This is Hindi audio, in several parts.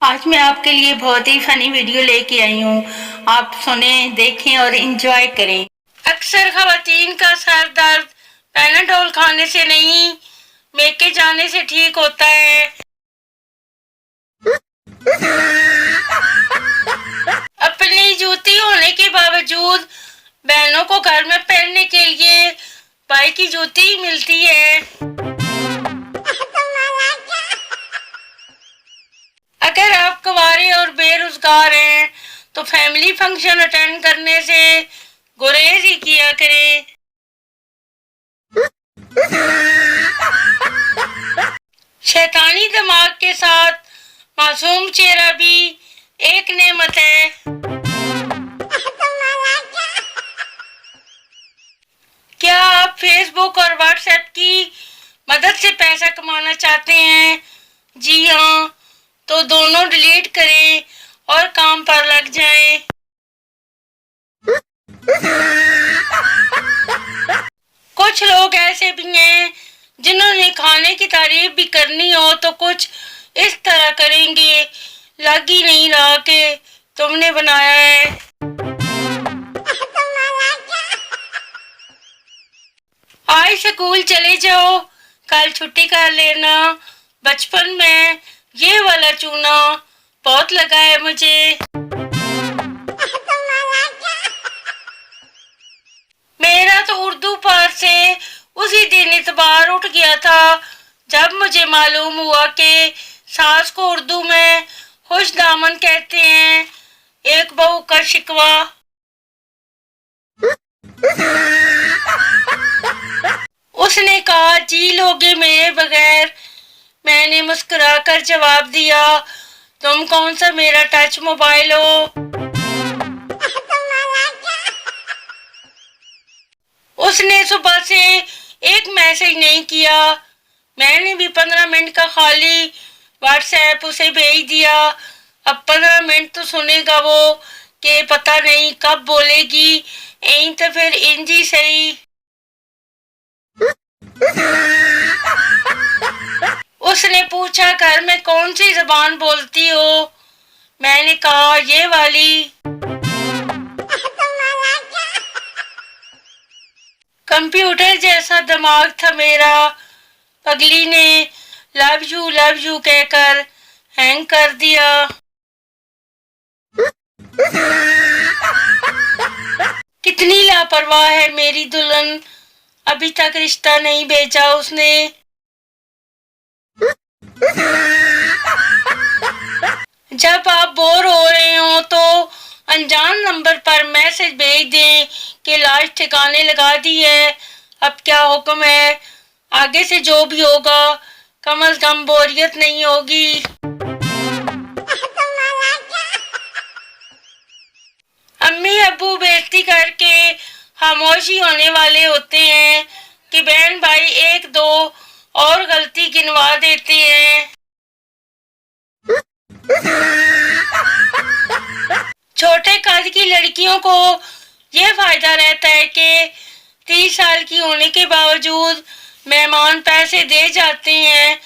आज मैं आपके लिए बहुत ही फनी वीडियो लेके आई हूँ। आप सुने, देखें और एंजॉय करें। अक्सर खवातीन का सर दर्द पैनाडोल खाने से नहीं, मेके जाने से ठीक होता है। अपनी जूती होने के बावजूद बहनों को घर में पहनने के लिए भाई की जूती मिलती है। अगर आप कुंवारे और बेरोजगार हैं तो फैमिली फंक्शन अटेंड करने से गुरेज ही किया करें। शैतानी दिमाग के साथ मासूम चेहरा भी एक नेमत है। क्या आप फेसबुक और व्हाट्सएप की मदद से पैसा कमाना चाहते हैं? जी हाँ, तो दोनों डिलीट करें और काम पर लग जाएं। कुछ लोग ऐसे भी हैं जिन्होंने खाने की तारीफ भी करनी हो तो कुछ इस तरह करेंगे, लग ही नहीं रहा कि तुमने बनाया है। आज स्कूल चले जाओ, कल छुट्टी कर लेना। बचपन में ये वाला चूना बहुत लगा है मुझे। मेरा तो उर्दू पार से उसी दिन इतबार उठ गया था जब मुझे मालूम हुआ कि सास को उर्दू में खुश दामन कहते हैं। एक बहू का शिकवा। उसने कहा, जी लोगे मेरे बगैर। मैंने मुस्कुराकर जवाब दिया, तुम कौन सा मेरा टच मोबाइल हो। उसने सुबह से एक मैसेज नहीं किया। मैंने भी 15 मिनट का खाली व्हाट्सएप उसे भेज दिया। अब 15 मिनट तो सुनेगा वो कि पता नहीं कब बोलेगी। यहीं तो फिर इंजी सही। उसने पूछा, घर में कौन सी जबान बोलती हो? मैंने कहा, ये वाली। कंप्यूटर जैसा दिमाग था मेरा। पगली ने लव यू कहकर हैंग कर दिया। कितनी लापरवाह है मेरी दुल्हन, अभी तक रिश्ता नहीं भेजा उसने। जब आप बोर हो रहे हो तो अनजान नंबर पर मैसेज भेज दें कि लाश ठिकाने लगा दी है, अब क्या हुक्म है। आगे से जो भी होगा कम से कम बोरियत नहीं होगी। अम्मी अब्बू बेइज्जती करके खामोशी होने वाले होते हैं कि बहन भाई एक दो और गलती गिनवा देते हैं। छोटे कद की लड़कियों को यह फायदा रहता है कि 30 साल की होने के बावजूद मेहमान पैसे दे जाते हैं,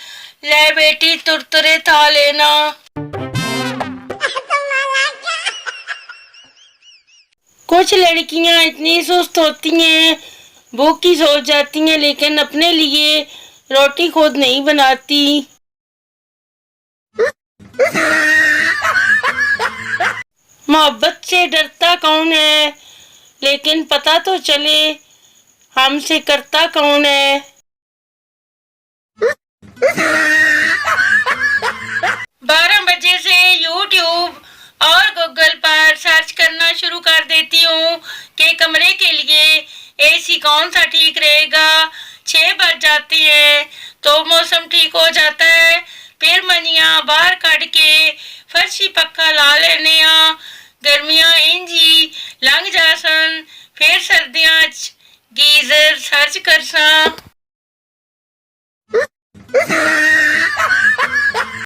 ले बेटी तुरतुरे था लेना। कुछ लड़कियां इतनी सुस्त होती हैं, भूख की सोच जाती हैं, लेकिन अपने लिए रोटी खुद नहीं बनाती। मोहब्बत से डरता कौन है, लेकिन पता तो चले हमसे करता कौन है। 12 बजे से यूट्यूब और गूगल पर सर्च करना शुरू कर देती हूँ कि कमरे के लिए एसी कौन सा ठीक रहेगा। 6 बज जाते हैं तो मौसम ठीक हो जाता है। फिर मनिया बाहर काट के फर्शी पक्का ला लेने। गर्मियां इंजी लंघ जासन, फिर सर्दियां गीजर सर्च करसा।